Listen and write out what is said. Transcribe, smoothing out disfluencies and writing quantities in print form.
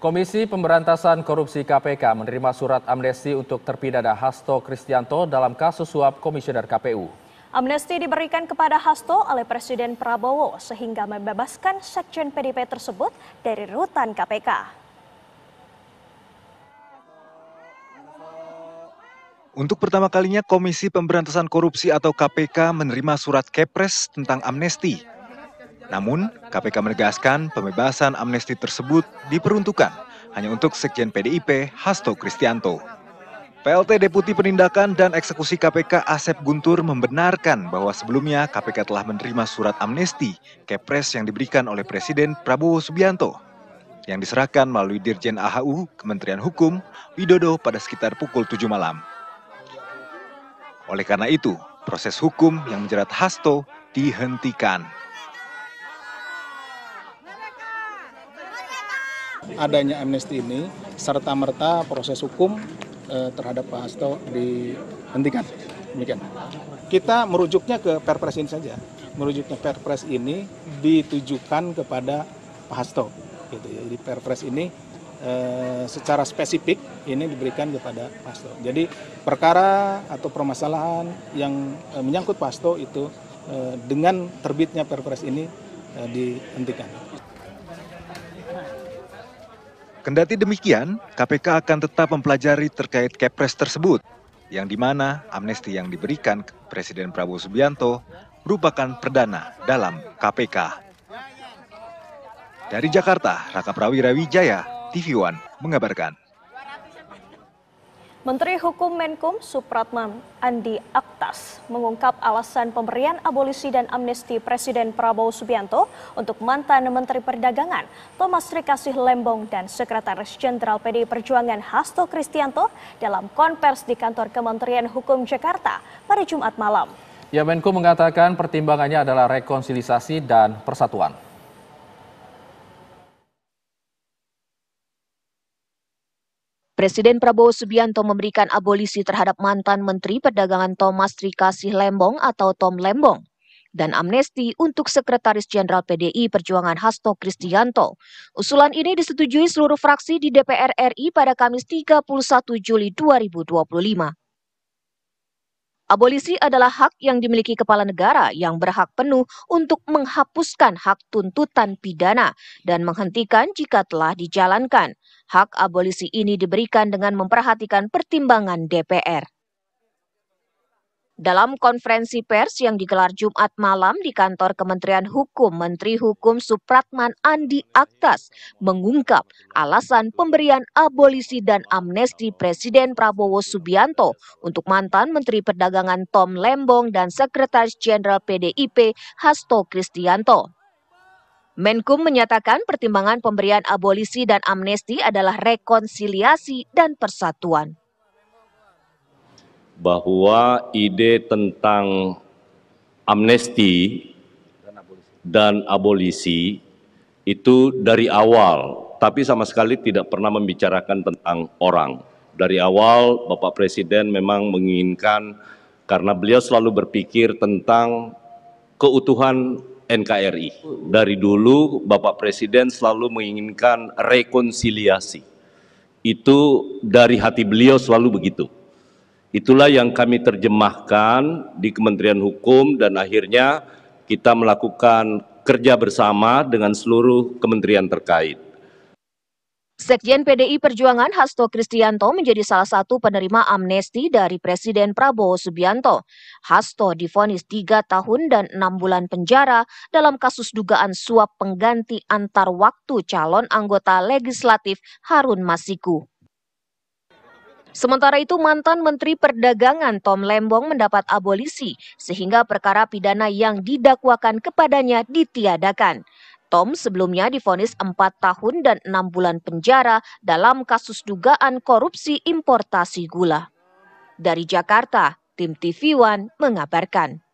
Komisi Pemberantasan Korupsi KPK menerima surat amnesti untuk terpidana Hasto Kristianto dalam kasus suap komisioner KPU. Amnesti diberikan kepada Hasto oleh Presiden Prabowo sehingga membebaskan Sekjen PDIP tersebut dari rutan KPK. Untuk pertama kalinya Komisi Pemberantasan Korupsi atau KPK menerima surat Kepres tentang amnesti. Namun, KPK menegaskan pembebasan amnesti tersebut diperuntukkan hanya untuk Sekjen PDIP Hasto Kristianto. PLT Deputi Penindakan dan Eksekusi KPK Asep Guntur membenarkan bahwa sebelumnya KPK telah menerima surat amnesti Kepres yang diberikan oleh Presiden Prabowo Subianto yang diserahkan melalui Dirjen AHU Kementerian Hukum Widodo pada sekitar pukul 7 malam. Oleh karena itu, proses hukum yang menjerat Hasto dihentikan. Adanya amnesti ini serta-merta proses hukum terhadap Pak Hasto dihentikan. Demikian. Kita merujuknya ke Perpres ini saja. Merujuknya Perpres ini ditujukan kepada Pak Hasto. Gitu ya. Jadi Perpres ini secara spesifik ini diberikan kepada Pak Hasto. Jadi perkara atau permasalahan yang menyangkut Pak Hasto itu dengan terbitnya Perpres ini dihentikan. Kendati demikian, KPK akan tetap mempelajari terkait Kepres tersebut, yang di mana amnesti yang diberikan Presiden Prabowo Subianto merupakan perdana dalam KPK. Dari Jakarta, Raka Prawira Wijaya, TV One mengabarkan. Menteri Hukum Menkum Supratman Andi Aktas mengungkap alasan pemberian abolisi dan amnesti Presiden Prabowo Subianto untuk mantan Menteri Perdagangan Thomas Rikasih Lembong dan Sekretaris Jenderal PDI Perjuangan Hasto Kristianto dalam konvers di kantor Kementerian Hukum Jakarta pada Jumat malam. Ya, Menko mengatakan pertimbangannya adalah rekonsiliasi dan persatuan. Presiden Prabowo Subianto memberikan abolisi terhadap mantan Menteri Perdagangan Thomas Rikasih Lembong atau Tom Lembong dan amnesti untuk Sekretaris Jenderal PDI Perjuangan Hasto Kristianto. Usulan ini disetujui seluruh fraksi di DPR RI pada Kamis 31 Juli 2025. Abolisi adalah hak yang dimiliki kepala negara yang berhak penuh untuk menghapuskan hak tuntutan pidana dan menghentikan jika telah dijalankan. Hak abolisi ini diberikan dengan memperhatikan pertimbangan DPR. Dalam konferensi pers yang digelar Jumat malam di kantor Kementerian Hukum, Menteri Hukum Supratman Andi Aktas mengungkap alasan pemberian abolisi dan amnesti Presiden Prabowo Subianto untuk mantan Menteri Perdagangan Tom Lembong dan Sekretaris Jenderal PDIP Hasto Kristianto. Menkum menyatakan pertimbangan pemberian abolisi dan amnesti adalah rekonsiliasi dan persatuan. Bahwa ide tentang amnesti dan abolisi itu dari awal, tapi sama sekali tidak pernah membicarakan tentang orang. Dari awal Bapak Presiden memang menginginkan, karena beliau selalu berpikir tentang keutuhan NKRI. Dari dulu Bapak Presiden selalu menginginkan rekonsiliasi. Itu dari hati beliau selalu begitu. Itulah yang kami terjemahkan di Kementerian Hukum dan akhirnya kita melakukan kerja bersama dengan seluruh kementerian terkait. Sekjen PDI Perjuangan Hasto Kristianto menjadi salah satu penerima amnesti dari Presiden Prabowo Subianto. Hasto divonis 3 tahun dan 6 bulan penjara dalam kasus dugaan suap pengganti antar waktu calon anggota legislatif Harun Masiku. Sementara itu mantan Menteri Perdagangan Tom Lembong mendapat abolisi sehingga perkara pidana yang didakwakan kepadanya ditiadakan. Tom sebelumnya divonis 4 tahun dan 6 bulan penjara dalam kasus dugaan korupsi importasi gula. Dari Jakarta, tim TV One mengabarkan.